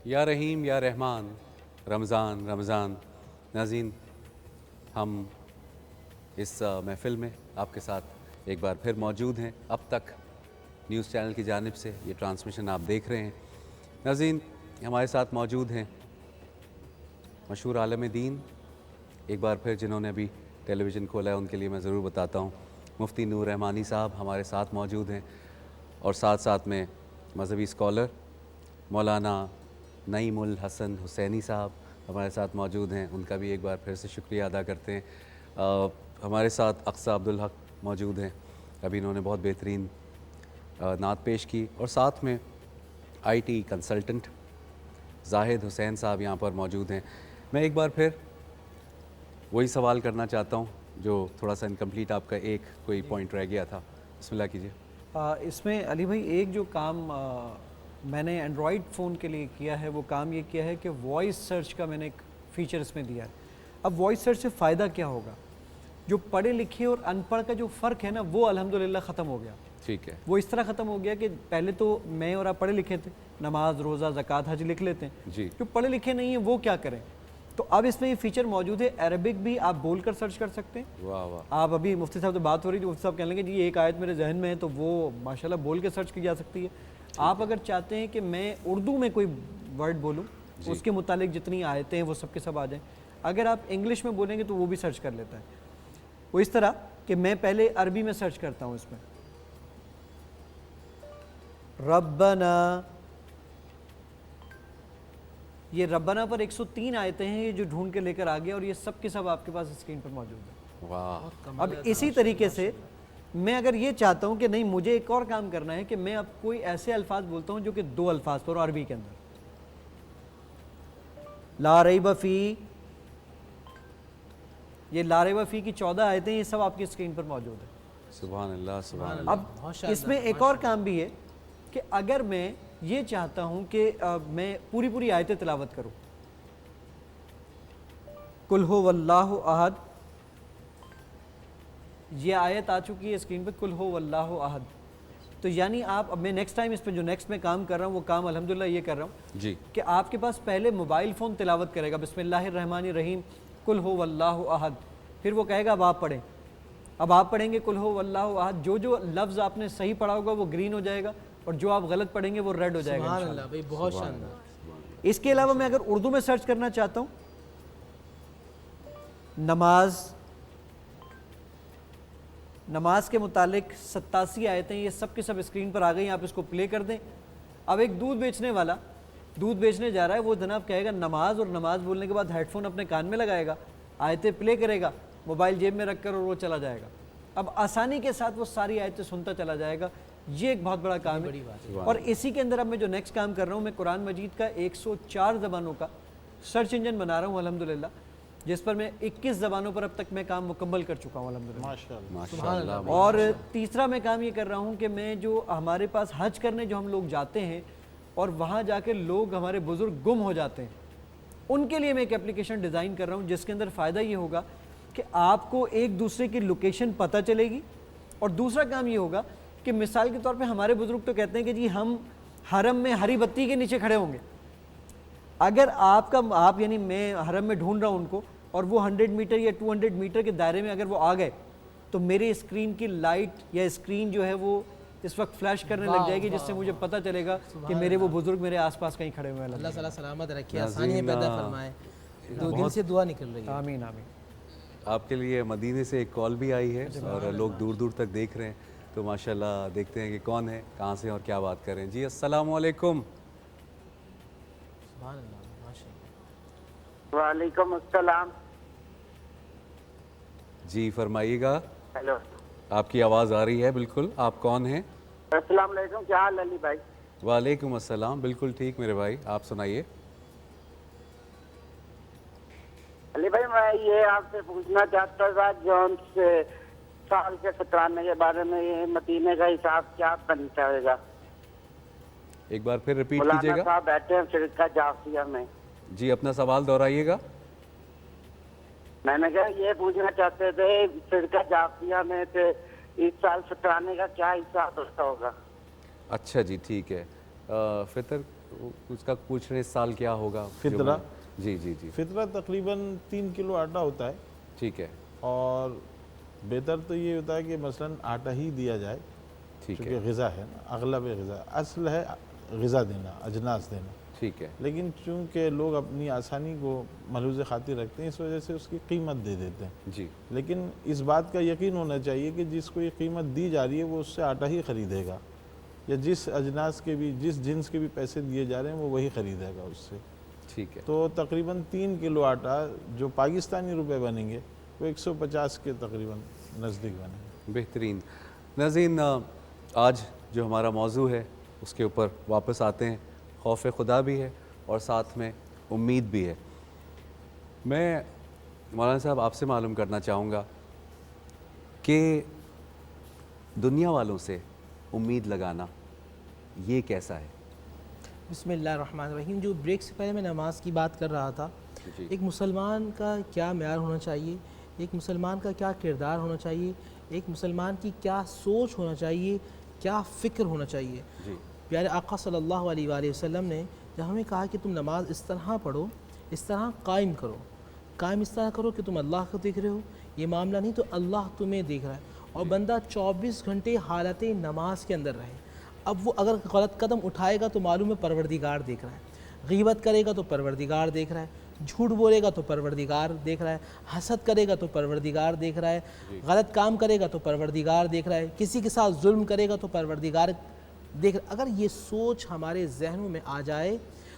یا رحیم یا رحمان، رمضان رمضان۔ ناظرین، ہم اس محفل میں آپ کے ساتھ ایک بار پھر موجود ہیں۔ اب تک نیوز چینل کی جانب سے یہ ٹرانسمیشن آپ دیکھ رہے ہیں۔ ناظرین، ہمارے ساتھ موجود ہیں مشہور عالم دین، ایک بار پھر جنہوں نے ابھی ٹیلی ویژن کھولا ہے ان کے لیے میں ضرور بتاتا ہوں، مفتی نور رحمانی صاحب ہمارے ساتھ موجود ہیں، اور ساتھ ساتھ میں مذہبی اسکالر مولانا نعیم الحسن حسینی صاحب ہمارے ساتھ موجود ہیں، ان کا بھی ایک بار پھر سے شکریہ ادا کرتے ہیں۔ ہمارے ساتھ اقصیٰ عبدالحق موجود ہیں، ابھی انہوں نے بہت بہترین نعت پیش کی، اور ساتھ میں آئی ٹی کنسلٹنٹ زاہد حسین صاحب یہاں پر موجود ہیں۔ میں ایک بار پھر وہی سوال کرنا چاہتا ہوں جو تھوڑا سا انکمپلیٹ آپ کا ایک کوئی پوائنٹ رہ گیا تھا، بسم اللہ کیجیے۔ اس میں علی بھائی ایک جو کام میں نے اینڈرائڈ فون کے لیے کیا ہے، وہ کام یہ کیا ہے کہ وائس سرچ کا میں نے ایک فیچر اس میں دیا ہے۔ اب وائس سرچ سے فائدہ کیا ہوگا؟ جو پڑھے لکھے اور ان پڑھ کا جو فرق ہے نا، وہ الحمدللہ ختم ہو گیا۔ ٹھیک ہے، وہ اس طرح ختم ہو گیا کہ پہلے تو میں اور آپ پڑھے لکھے تھے، نماز روزہ زکوٰۃ حج لکھ لیتے ہیں، جی، جو پڑھے لکھے نہیں ہیں وہ کیا کریں؟ تو اب اس میں یہ فیچر موجود ہے، عربک بھی آپ بول کر سرچ کر سکتے ہیں۔ واہ واہ، آپ ابھی مفتی صاحب سے بات ہو رہی تھی، مفتی صاحب کہنے لگے جی ایک آیت میرے ذہن میں ہے، تو وہ ماشاءاللہ بول کے سرچ کی جا سکتی ہے۔ آپ اگر چاہتے ہیں کہ میں اردو میں کوئی ورڈ بولوں، اس کے متعلق جتنی آیتیں ہیں وہ سب کے سب آ جائیں، اگر آپ انگلش میں بولیں گے تو وہ بھی سرچ کر لیتا ہے۔ وہ اس طرح کہ میں پہلے عربی میں سرچ کرتا ہوں، اس میں ربنا، یہ ربنا پر 103 آیتیں ہیں، یہ جو ڈھونڈ کے لے کر آ گیا، اور یہ سب کے سب آپ کے پاس اسکرین پر موجود ہے۔ واہ، اب اسی طریقے سے میں اگر یہ چاہتا ہوں کہ نہیں مجھے ایک اور کام کرنا ہے کہ میں اب کوئی ایسے الفاظ بولتا ہوں جو کہ 2 الفاظ پر عربی کے اندر، لا ریب فی، یہ لا ریب فی کی 14 آیتیں، یہ سب آپ کی اسکرین پر موجود ہے۔ سبحان اللہ سبحان اللہ۔ اب اس میں ایک اور کام بھی ہے کہ اگر میں یہ چاہتا ہوں کہ میں پوری آیتیں تلاوت کروں، قل هو اللہ احد، یہ آیت آ چکی ہے اسکرین پہ، قل هو اللہ احد، تو یعنی آپ اب میں نیکسٹ ٹائم اس پہ جو نیکسٹ میں کام کر رہا ہوں وہ کام الحمدللہ یہ کر رہا ہوں جی، کہ آپ کے پاس پہلے موبائل فون تلاوت کرے گا بسم اللہ الرحمن الرحیم قل هو اللہ احد، پھر وہ کہے گا اب آپ پڑھیں، اب آپ پڑھیں گے قل هو اللہ احد، جو لفظ آپ نے صحیح پڑھا ہوگا وہ گرین ہو جائے گا، اور جو آپ غلط پڑھیں گے وہ ریڈ ہو جائے گا۔ سبحان اللہ بھائی، بہت شاندار۔ اس کے علاوہ میں اگر اردو میں سرچ کرنا چاہتا ہوں، نماز کے متعلق 87 آیتیں، یہ سب کے سب اسکرین پر آ گئی، آپ اس کو پلے کر دیں۔ اب ایک دودھ بیچنے والا دودھ بیچنے جا رہا ہے، وہ جناب کہے گا نماز، اور نماز بولنے کے بعد ہیڈ فون اپنے کان میں لگائے گا، آیتیں پلے کرے گا، موبائل جیب میں رکھ کر، اور وہ چلا جائے گا۔ اب آسانی کے ساتھ وہ ساری آیتیں سنتا چلا جائے گا، یہ ایک بہت بڑا کام ہے۔ اور اسی کے اندر اب میں جو نیکسٹ کام کر رہا ہوں، میں قرآن مجید کا 104 زبانوں کا سرچ انجن بنا رہا ہوں الحمدللہ، جس پر میں 21 زبانوں پر اب تک میں کام مکمل کر چکا ہوں الحمدللہ۔ ماشاءاللہ۔ اور تیسرا میں کام یہ کر رہا ہوں کہ میں جو ہمارے پاس حج کرنے جو ہم لوگ جاتے ہیں اور وہاں جا کے لوگ ہمارے بزرگ گم ہو جاتے ہیں، ان کے لیے میں ایک اپلیکیشن ڈیزائن کر رہا ہوں جس کے اندر فائدہ یہ ہوگا کہ آپ کو ایک دوسرے کی لوکیشن پتہ چلے گی، اور دوسرا کام یہ ہوگا کہ مثال کے طور پہ ہمارے بزرگ تو کہتے ہیں کہ جی ہم حرم میں ہری بتی کے نیچے کھڑے ہوں گے، اگر آپ یعنی میں حرم میں ڈھونڈ رہا ہوں ان کو، اور وہ 100 میٹر یا 200 میٹر کے دائرے میں اگر وہ آ گئے، تو میری اسکرین کی لائٹ یا اسکرین جو ہے وہ اس وقت فلیش کرنے لگ جائے گی، جس سے مجھے پتہ چلے گا کہ میرے وہ بزرگ میرے آس پاس کہیں کھڑے ہوئے ہیں۔ اللہ تعالیٰ سلامت رکھے، آسانیاں پیدا فرمائے، دل سے دعا نکل رہی ہے۔ آمین آمین۔ آپ کے لیے مدینے سے ایک کال بھی آئی ہے، اور لوگ دور دور تک دیکھ رہے ہیں، تو ماشاءاللہ دیکھتے ہیں کہ کون ہے، کہاں سے اور کیا بات کر رہے ہیں۔ جی السلام علیکم۔ سبحان اللہ، ماشاء اللہ۔ وعلیکم السلام۔ جی فرمائیے گا، ہیلو، آپ کی آواز آ رہی ہے بالکل، آپ کون ہیں؟ السلام علیکم، کیا حال علی بھائی؟ وعلیکم السلام، بالکل ٹھیک میرے بھائی، آپ سنائیے۔ علی بھائی میں یہ آپ سے پوچھنا چاہتا تھا جون سے سال کے شکرانے کے بارے میں، یہ مدینے کا حساب کیا بنتا ہے گا؟ ایک بار پھر ریپیٹ مولانا کیجیے گا۔ صاحب بیٹھے ہیں فرقہ جعفریہ میں، جی اپنا سوال دہرائیے گا۔ میں نے کہا یہ پوچھنا چاہتے تھے فرقہ جعفریہ میں تھے، اس سال شکرانے کا کیا حساب ہوتا ہوگا؟ اچھا جی ٹھیک ہے، فطر اس کا پوچھ رہے ہیں اس سال کیا ہوگا فطرہ؟ جی جی جی فطرہ تقریباً 3 کلو آٹا ہوتا ہے، ٹھیک ہے اور بہتر تو یہ ہوتا ہے کہ مثلاً آٹا ہی دیا جائے، ٹھیک ہے کیونکہ غذا ہے نا، اغلب غذا، اصل ہے غذا دینا، اجناس دینا، ٹھیک ہے لیکن چونکہ لوگ اپنی آسانی کو ملحوظ خاطر رکھتے ہیں، اس وجہ سے اس کی قیمت دے دیتے ہیں. جی لیکن اس بات کا یقین ہونا چاہیے کہ جس کو یہ قیمت دی جا رہی ہے وہ اس سے آٹا ہی خریدے گا، یا جس اجناس کے بھی، جس جنس کے بھی پیسے دیے جا رہے ہیں وہ وہی خریدے گا اس سے. ٹھیک ہے تو تقریباً 3 کلو آٹا جو پاکستانی روپے بنیں گے وہ 150 کے تقریباً نزدیک بنیں گے. بہترین. ناظرین آج جو ہمارا موضوع ہے اس کے اوپر واپس آتے ہیں. خوف خدا بھی ہے اور ساتھ میں امید بھی ہے. میں مولانا صاحب آپ سے معلوم کرنا چاہوں گا کہ دنیا والوں سے امید لگانا یہ کیسا ہے؟ بسم اللہ الرحمن الرحیم. جو بریک سے پہلے میں نماز کی بات کر رہا تھا، جی ایک مسلمان کا کیا معیار ہونا چاہیے، ایک مسلمان کا کیا کردار ہونا چاہیے، ایک مسلمان کی کیا سوچ ہونا چاہیے، کیا فکر ہونا چاہیے. جی پیارے آقا صلی اللہ علیہ وآلہ وسلم نے جب ہمیں کہا کہ تم نماز اس طرح پڑھو، اس طرح قائم کرو، قائم اس طرح کرو کہ تم اللہ کو دیکھ رہے ہو، یہ معاملہ نہیں تو اللہ تمہیں دیکھ رہا ہے، اور بندہ 24 گھنٹے حالت نماز کے اندر رہے. اب وہ اگر غلط قدم اٹھائے گا تو معلوم ہے پروردگار دیکھ رہا ہے، غیبت کرے گا تو پروردگار دیکھ رہا ہے، جھوٹ بولے گا تو پروردگار دیکھ رہا ہے، حسد کرے گا تو پروردگار دیکھ رہا ہے، غلط کام کرے گا تو پروردگار دیکھ رہا ہے، کسی کے ساتھ ظلم کرے گا تو پروردگار دیکھ رہا ہے. اگر یہ سوچ ہمارے ذہنوں میں آ جائے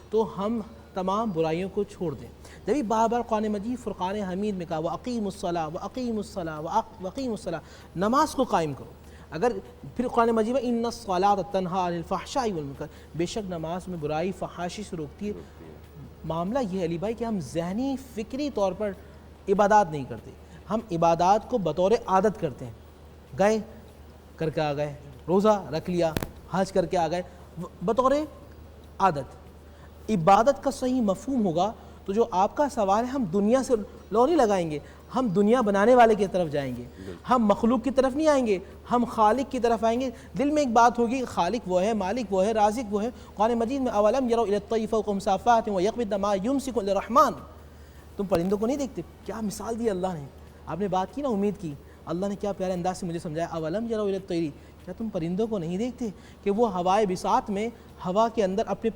تو ہم تمام برائیوں کو چھوڑ دیں. جبھی بار بار قرآن مجید فرقان حمید میں کہا وَأَقِیمُوا الصَّلَاةَ وَأَقِیمُوا الصَّلَاةَ وَأَقِیمُوا الصَّلَاةَ، نماز کو قائم کرو. اگر پھر قرآن مجید میں اِنَّ الصَّلَاةَ تَنْہَىٰ عَنِ الْفَحْشَاءِ وَالْمُنکَرِ، بے شک نماز میں برائی فحاشی سے روکتی ہے. معاملہ یہ ہے علی بھائی کہ ہم ذہنی فکری طور پر عبادات نہیں کرتے، ہم عبادات کو بطور عادت کرتے ہیں. گئے کر کے آ گئے، روزہ رکھ لیا، حج کر کے آ گئے، بطور عادت. عبادت کا صحیح مفہوم ہوگا تو جو آپ کا سوال ہے، ہم دنیا سے لو نہیں لگائیں گے، ہم دنیا بنانے والے کی طرف جائیں گے، ہم مخلوق کی طرف نہیں آئیں گے، ہم خالق کی طرف آئیں گے. دل میں ایک بات ہوگی، خالق وہ ہے، مالک وہ ہے، رازق وہ ہے. قرآن مجید میں اولم یروا الی الطیر فوقہم صافات ویقبضن ما یمسک الرحمن، تم پرندوں کو نہیں دیکھتے؟ کیا مثال دی اللہ نے. آپ نے بات کی نا امید کی، اللہ نے کیا پیارے انداز سے مجھے سمجھایا، اولم یروا الی الطیر، کیا تم پرندوں کو نہیں دیکھتے کہ وہ ہوائے بساط میں ہوا کے اندر اپنے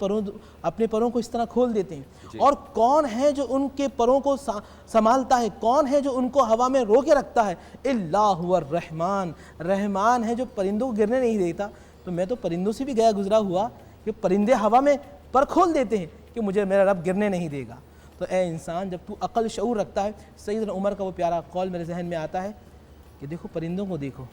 پروں کو اس طرح کھول دیتے ہیں؟ اور کون ہے جو ان کے پروں کو سنبھالتا ہے، کون ہے جو ان کو ہوا میں روکے رکھتا ہے؟ اللہ هو الرحمن، رحمان ہے جو پرندوں کو گرنے نہیں دیتا. تو میں تو پرندوں سے بھی گیا گزرا ہوا کہ پرندے ہوا میں پر کھول دیتے ہیں کہ مجھے میرا رب گرنے نہیں دے گا. تو اے انسان، جب تو عقل شعور رکھتا ہے، سیدنا عمر کا وہ پیارا قول میرے ذہن میں آتا ہے کہ دیکھو پرندوں کو دیکھو،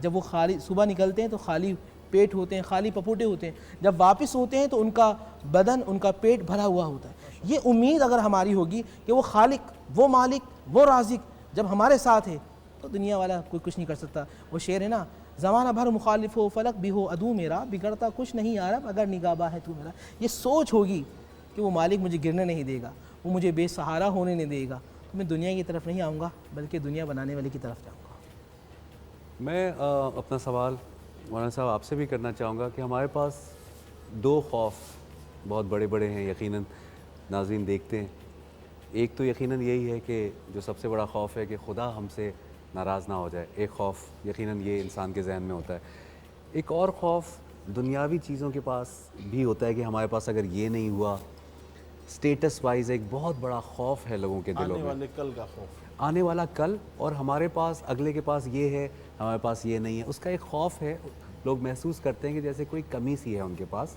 جب وہ خالی صبح نکلتے ہیں تو خالی پیٹ ہوتے ہیں، خالی پپوٹے ہوتے ہیں، جب واپس ہوتے ہیں تو ان کا بدن، ان کا پیٹ بھرا ہوا ہوتا ہے. یہ امید اگر ہماری ہوگی کہ وہ خالق، وہ مالک، وہ رازق جب ہمارے ساتھ ہے تو دنیا والا کوئی کچھ نہیں کر سکتا. وہ شعر ہے نا، زمانہ بھر مخالف ہو فلک بھی ہو عدو میرا، بگڑتا کچھ نہیں یارب اگر نگہباں ہے تو میرا. یہ سوچ ہوگی کہ وہ مالک مجھے گرنے نہیں دے گا، وہ مجھے بے سہارا ہونے نہیں دے گا، تو میں دنیا کی طرف نہیں آؤں گا بلکہ دنیا بنانے والے کی طرف جاؤں گا. میں اپنا سوال مولانا صاحب آپ سے بھی کرنا چاہوں گا کہ ہمارے پاس 2 خوف بہت بڑے بڑے ہیں، یقیناً ناظرین دیکھتے ہیں. ایک تو یقیناً یہی ہے کہ جو سب سے بڑا خوف ہے کہ خدا ہم سے ناراض نہ ہو جائے، ایک خوف یقیناً یہ انسان کے ذہن میں ہوتا ہے. ایک اور خوف دنیاوی چیزوں کے پاس بھی ہوتا ہے کہ ہمارے پاس اگر یہ نہیں ہوا، سٹیٹس وائز ایک بہت بڑا خوف ہے لوگوں کے دلوں آنے میں، والے کل کا خوف. آنے والا کل، اور ہمارے پاس اگلے کے پاس یہ ہے، ہمارے پاس یہ نہیں ہے، اس کا ایک خوف ہے. لوگ محسوس کرتے ہیں کہ جیسے کوئی کمی سی ہے ان کے پاس.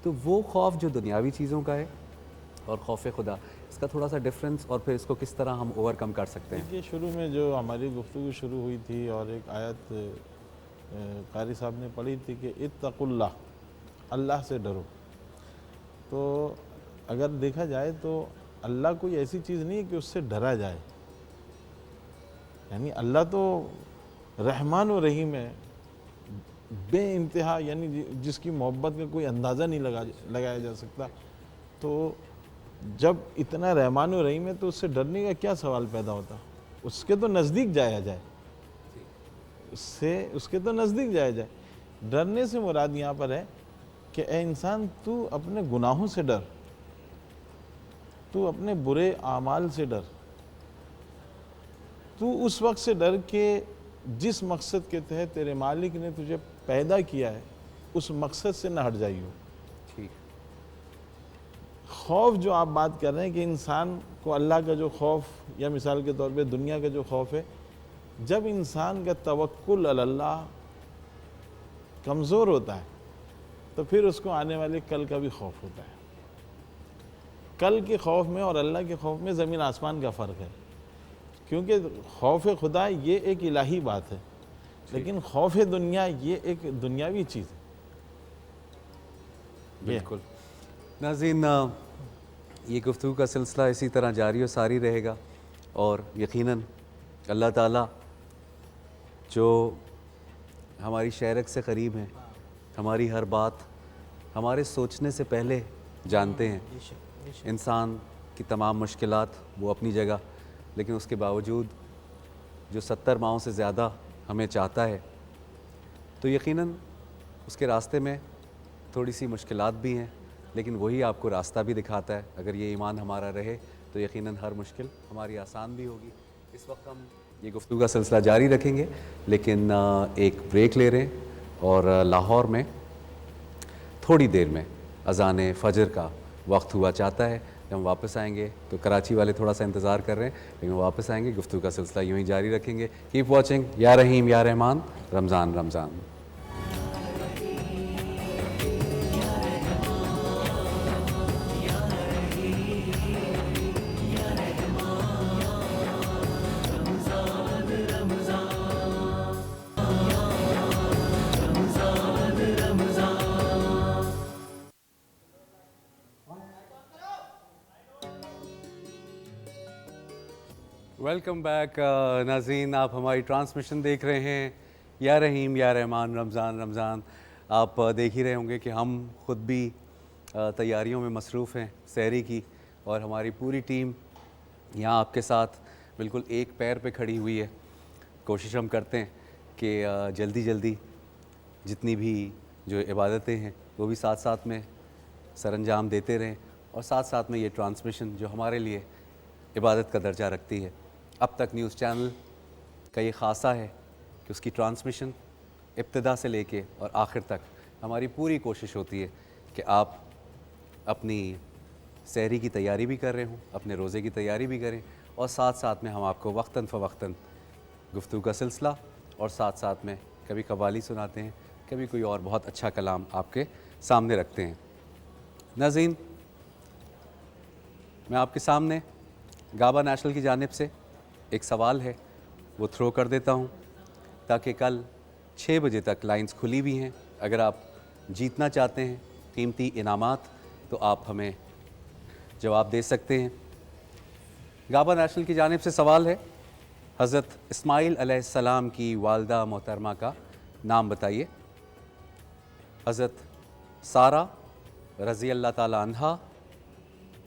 تو وہ خوف جو دنیاوی چیزوں کا ہے اور خوف خدا، اس کا تھوڑا سا ڈفرینس اور پھر اس کو کس طرح ہم اوور کم کر سکتے ہیں؟ دیکھیے، شروع میں جو ہماری گفتگو شروع ہوئی تھی اور ایک آیت قاری صاحب نے پڑھی تھی کہ اتقوا اللہ، اللہ سے ڈرو. تو اگر دیکھا جائے تو اللہ کوئی ایسی چیز نہیں ہے کہ اس سے ڈرا جائے. یعنی اللہ تو رحمان و رحیم ہے، بے انتہا، یعنی جس کی محبت کا کوئی اندازہ نہیں لگایا جا سکتا. تو جب اتنا رحمان و رحیم ہے تو اس سے ڈرنے کا کیا سوال پیدا ہوتا؟ اس کے تو نزدیک جایا جائے، اس کے تو نزدیک جایا جائے. ڈرنے سے مراد یہاں پر ہے کہ اے انسان تو اپنے گناہوں سے ڈر، تو اپنے برے اعمال سے ڈر، تو اس وقت سے ڈر کہ جس مقصد کے تحت تیرے مالک نے تجھے پیدا کیا ہے اس مقصد سے نہ ہٹ جائیو۔ ٹھیک، خوف جو آپ بات کر رہے ہیں کہ انسان کو اللہ کا جو خوف، یا مثال کے طور پہ دنیا کا جو خوف ہے، جب انسان کا توکل علی اللہ کمزور ہوتا ہے تو پھر اس کو آنے والے کل کا بھی خوف ہوتا ہے۔ کل کے خوف میں اور اللہ کے خوف میں زمین آسمان کا فرق ہے، کیونکہ خوف خدا یہ ایک الہی بات ہے، لیکن خوف دنیا یہ ایک دنیاوی چیز ہے۔ بالکل۔ ناظرین، یہ گفتگو کا سلسلہ اسی طرح جاری و ساری رہے گا، اور یقیناً اللہ تعالیٰ جو ہماری شہرک سے قریب ہیں، ہماری ہر بات ہمارے سوچنے سے پہلے جانتے ہیں، انسان کی تمام مشکلات وہ اپنی جگہ، لیکن اس کے باوجود جو 70 ماہوں سے زیادہ ہمیں چاہتا ہے، تو یقیناً اس کے راستے میں تھوڑی سی مشکلات بھی ہیں، لیکن وہی آپ کو راستہ بھی دکھاتا ہے۔ اگر یہ ایمان ہمارا رہے تو یقیناً ہر مشکل ہماری آسان بھی ہوگی۔ اس وقت ہم یہ گفتگو کا سلسلہ جاری رکھیں گے، لیکن ایک بریک لے رہے ہیں، اور لاہور میں تھوڑی دیر میں اذان فجر کا وقت ہوا چاہتا ہے۔ جب ہم واپس آئیں گے تو کراچی والے تھوڑا سا انتظار کر رہے ہیں، لیکن واپس آئیں گے، گفتگو کا سلسلہ یوں ہی جاری رکھیں گے۔ کیپ واچنگ یا رحیم یا رحمان، رمضان رمضان۔ ویلکم بیک ناظرین، آپ ہماری ٹرانسمیشن دیکھ رہے ہیں یا رحیم یا رحمان، رمضان رمضان۔ آپ دیکھ ہی رہے ہوں گے کہ ہم خود بھی تیاریوں میں مصروف ہیں سحری کی، اور ہماری پوری ٹیم یہاں آپ کے ساتھ بالکل ایک پیر پہ کھڑی ہوئی ہے۔ کوشش ہم کرتے ہیں کہ جلدی جلدی جتنی بھی جو عبادتیں ہیں وہ بھی ساتھ ساتھ میں سر انجام دیتے رہیں، اور ساتھ ساتھ میں یہ ٹرانسمیشن جو ہمارے لیے عبادت کا درجہ رکھتی ہے۔ اب تک نیوز چینل کا یہ خاصہ ہے کہ اس کی ٹرانسمیشن ابتدا سے لے کے اور آخر تک ہماری پوری کوشش ہوتی ہے کہ آپ اپنی سحری کی تیاری بھی کر رہے ہوں، اپنے روزے کی تیاری بھی کریں، اور ساتھ ساتھ میں ہم آپ کو وقتاً فوقتاً گفتگو کا سلسلہ اور ساتھ ساتھ میں کبھی قوالی سناتے ہیں، کبھی کوئی اور بہت اچھا کلام آپ کے سامنے رکھتے ہیں۔ ناظرین، میں آپ کے سامنے گابا نیشنل کی جانب سے ایک سوال ہے وہ تھرو کر دیتا ہوں، تاکہ کل 6 بجے تک لائنز کھلی بھی ہیں۔ اگر آپ جیتنا چاہتے ہیں قیمتی انعامات تو آپ ہمیں جواب دے سکتے ہیں۔ گابا نیشنل کی جانب سے سوال ہے، حضرت اسماعیل علیہ السلام کی والدہ محترمہ کا نام بتائیے۔ حضرت سارہ رضی اللہ تعالیٰ عنہا،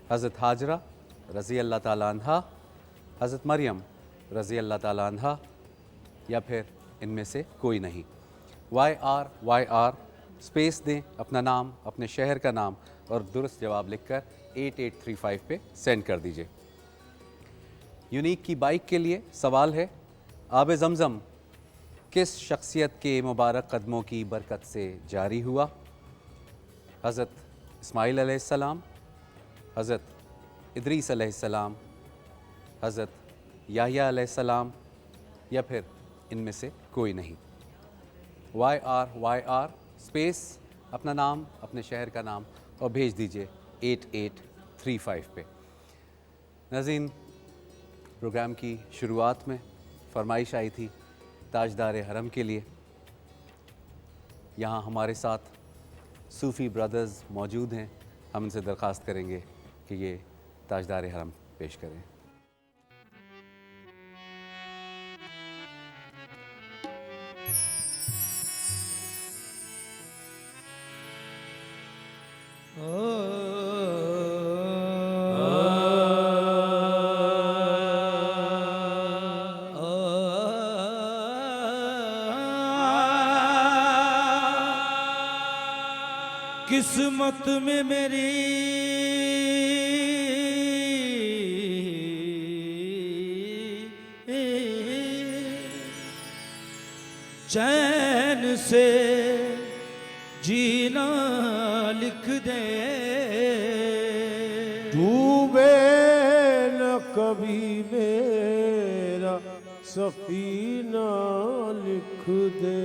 حضرت ہاجرہ رضی اللہ تعالیٰ عنہا، حضرت مریم رضی اللہ تعالیٰ عنہا، یا پھر ان میں سے کوئی نہیں۔ YR اسپیس دیں، اپنا نام، اپنے شہر کا نام اور درست جواب لکھ کر 8835 پہ سینڈ کر دیجئے۔ یونیک کی بائک کے لیے سوال ہے، آب زمزم کس شخصیت کے مبارک قدموں کی برکت سے جاری ہوا؟ حضرت اسماعیل علیہ السلام، حضرت ادریس علیہ السلام، حضرت یحییٰ علیہ السلام، یا پھر ان میں سے کوئی نہیں۔ YR اسپیس اپنا نام، اپنے شہر کا نام اور بھیج دیجئے 8835 پہ۔ ناظرین، پروگرام کی شروعات میں فرمائش آئی تھی تاجدار حرم کے لیے۔ یہاں ہمارے ساتھ صوفی برادرز موجود ہیں، ہم ان سے درخواست کریں گے کہ یہ تاجدار حرم پیش کریں۔ قسمت میں میری چین سے جینا لکھ دے ڈوبے نہ کبھی میرا سفینہ لکھ دے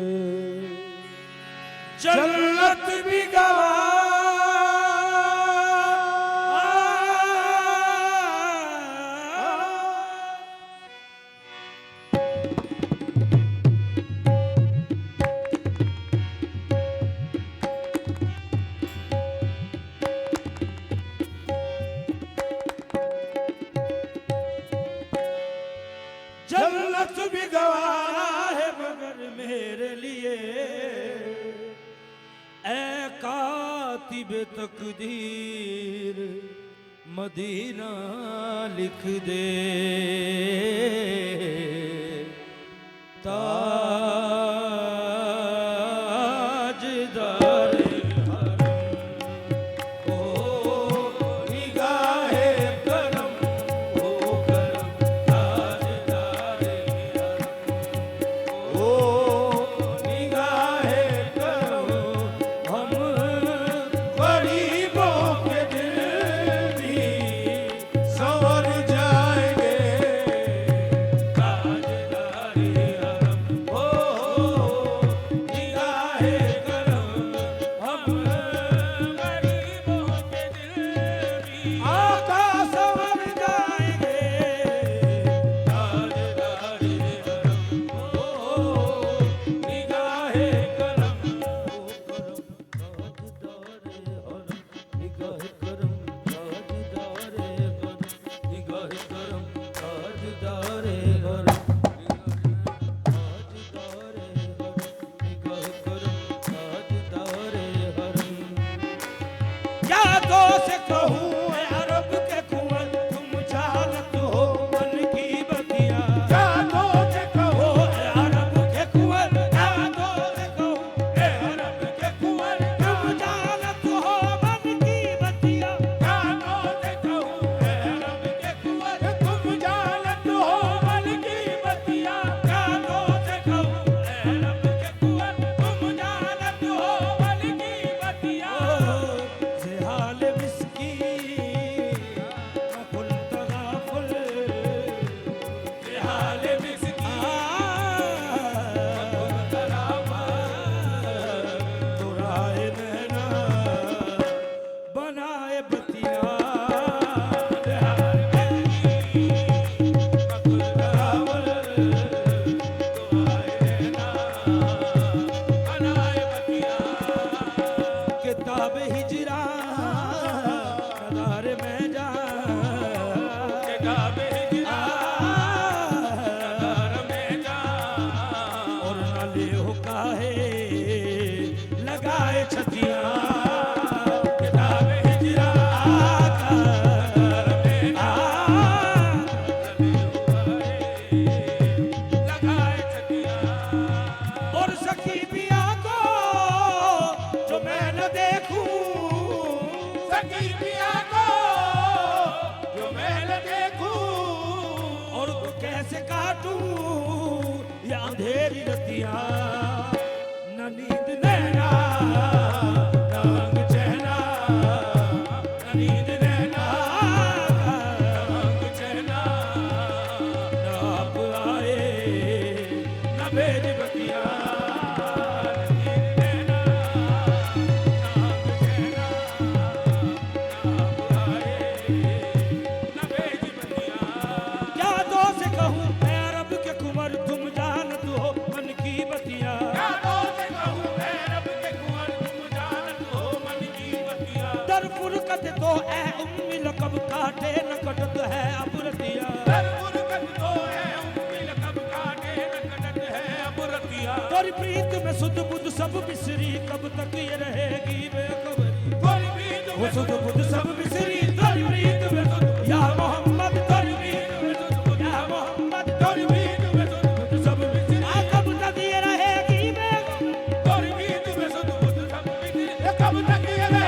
جنت بھی گواہ ہے مگر میرے لیے اے کاتب تقدیر مدینہ لکھ دے تاجدار کب تک یہ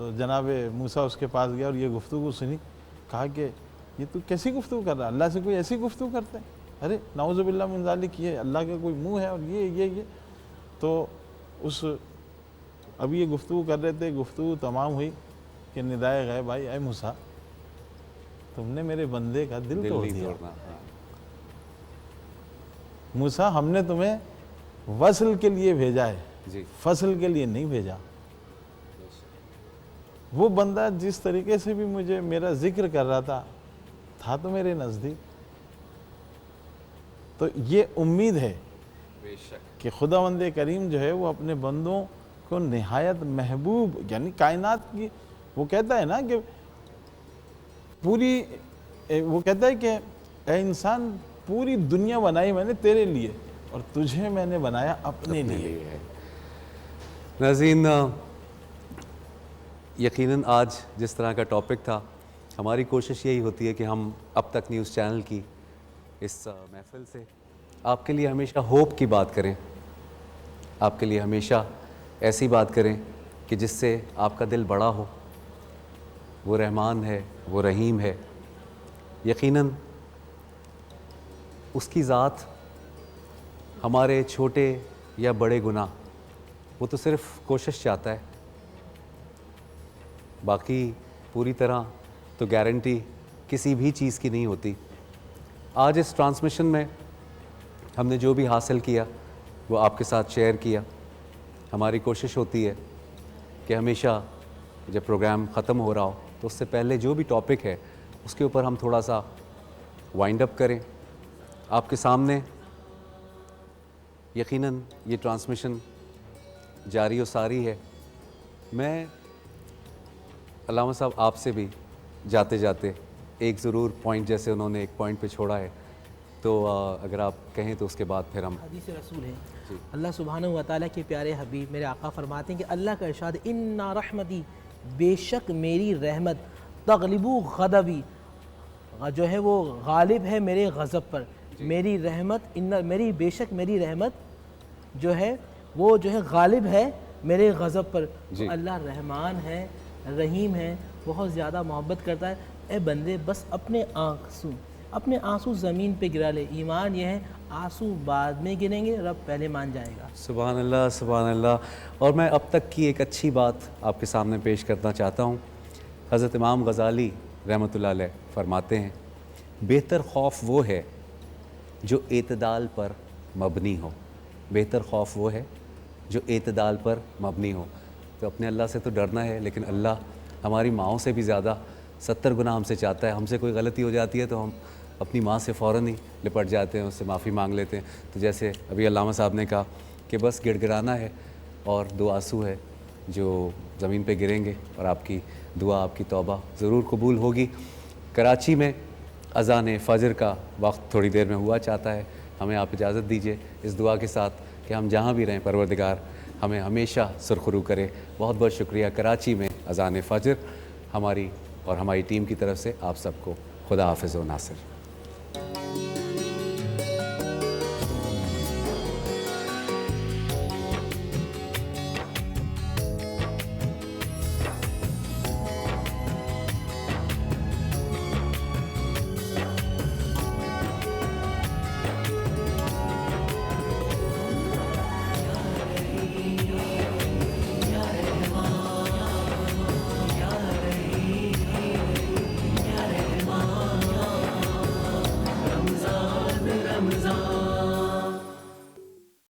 تو جناب موسیٰ اس کے پاس گیا اور یہ گفتگو سنی. کہا کہ یہ تو کیسی گفتگو کر رہا ہے, اللہ سے کوئی ایسی گفتگو کرتا ہے؟ ارے نعوذ باللہ من ذالک, یہ اللہ کا کوئی منہ ہے اور یہ تو اس اب یہ گفتگو کر رہے تھے, گفتگو تمام ہوئی کہ ندائے غیب آئی, اے موسیٰ تم نے میرے بندے کا دل توڑ نہیں دیا. توڑنا. موسیٰ ہم نے تمہیں وصل کے لیے بھیجا ہے, جی فصل کے لیے نہیں بھیجا. وہ بندہ جس طریقے سے بھی مجھے میرا ذکر کر رہا تھا تو میرے نزدیک. تو یہ امید ہے بے شک. کہ خداوند کریم جو ہے وہ اپنے بندوں کو نہایت محبوب, یعنی کائنات کی, وہ کہتا ہے نا کہ پوری, وہ کہتا ہے کہ اے انسان پوری دنیا بنائی میں نے تیرے لیے اور تجھے میں نے بنایا اپنے لیے. ناظرین, یقیناً آج جس طرح کا ٹاپک تھا, ہماری کوشش یہی ہوتی ہے کہ ہم اب تک نیوز چینل کی اس محفل سے آپ کے لیے ہمیشہ ہوپ کی بات کریں, آپ کے لیے ہمیشہ ایسی بات کریں کہ جس سے آپ کا دل بڑا ہو. وہ رحمان ہے, وہ رحیم ہے. یقیناً اس کی ذات ہمارے چھوٹے یا بڑے گناہ, وہ تو صرف کوشش چاہتا ہے, باقی پوری طرح تو گارنٹی کسی بھی چیز کی نہیں ہوتی. آج اس ٹرانسمیشن میں ہم نے جو بھی حاصل کیا وہ آپ کے ساتھ شیئر کیا. ہماری کوشش ہوتی ہے کہ ہمیشہ جب پروگرام ختم ہو رہا ہو تو اس سے پہلے جو بھی ٹاپک ہے اس کے اوپر ہم تھوڑا سا وائنڈ اپ کریں آپ کے سامنے. یقیناً یہ ٹرانسمیشن جاری و ساری ہے. میں علامہ صاحب آپ سے بھی جاتے جاتے ایک ضرور پوائنٹ, جیسے انہوں نے ایک پوائنٹ پہ چھوڑا ہے, تو اگر آپ کہیں تو اس کے بعد پھر ہم. حدیث رسول ہے, اللہ سبحانہ و تعالیٰ کے پیارے حبیب میرے آقا فرماتے ہیں کہ اللہ کا ارشاد, اِنَّا رحمتی, بے شک میری رحمت, تغلبو غضبی, جو ہے وہ غالب ہے میرے غضب پر. میری رحمت میری بے شک میری رحمت جو ہے وہ جو ہے غالب ہے میرے غضب پر. اللہ رحمان ہے, رحیم ہے, بہت زیادہ محبت کرتا ہے. اے بندے بس اپنے آنسو زمین پہ گرا لے. ایمان یہ ہے آنسو بعد میں گریں گے, رب پہلے مان جائے گا. سبحان اللہ, سبحان اللہ. اور میں اب تک کی ایک اچھی بات آپ کے سامنے پیش کرنا چاہتا ہوں. حضرت امام غزالی رحمۃ اللہ علیہ فرماتے ہیں, بہتر خوف وہ ہے جو اعتدال پر مبنی ہو. بہتر خوف وہ ہے جو اعتدال پر مبنی ہو. تو اپنے اللہ سے تو ڈرنا ہے, لیکن اللہ ہماری ماؤں سے بھی زیادہ 70 گنا ہم سے چاہتا ہے. ہم سے کوئی غلطی ہو جاتی ہے تو ہم اپنی ماں سے فوراً ہی لپٹ جاتے ہیں, اس سے معافی مانگ لیتے ہیں. تو جیسے ابھی علامہ صاحب نے کہا کہ بس گڑ گڑانا ہے اور 2 آنسو ہے جو زمین پہ گریں گے, اور آپ کی دعا, آپ کی توبہ ضرور قبول ہوگی. کراچی میں اذان فجر کا وقت تھوڑی دیر میں ہوا چاہتا ہے. ہمیں آپ اجازت دیجیے اس دعا کے ساتھ کہ ہم جہاں بھی رہیں پروردگار ہمیں ہمیشہ سرخرو کرے. بہت بہت شکریہ. کراچی میں اذان فجر ہماری اور ہماری ٹیم کی طرف سے آپ سب کو خدا حافظ و ناصر.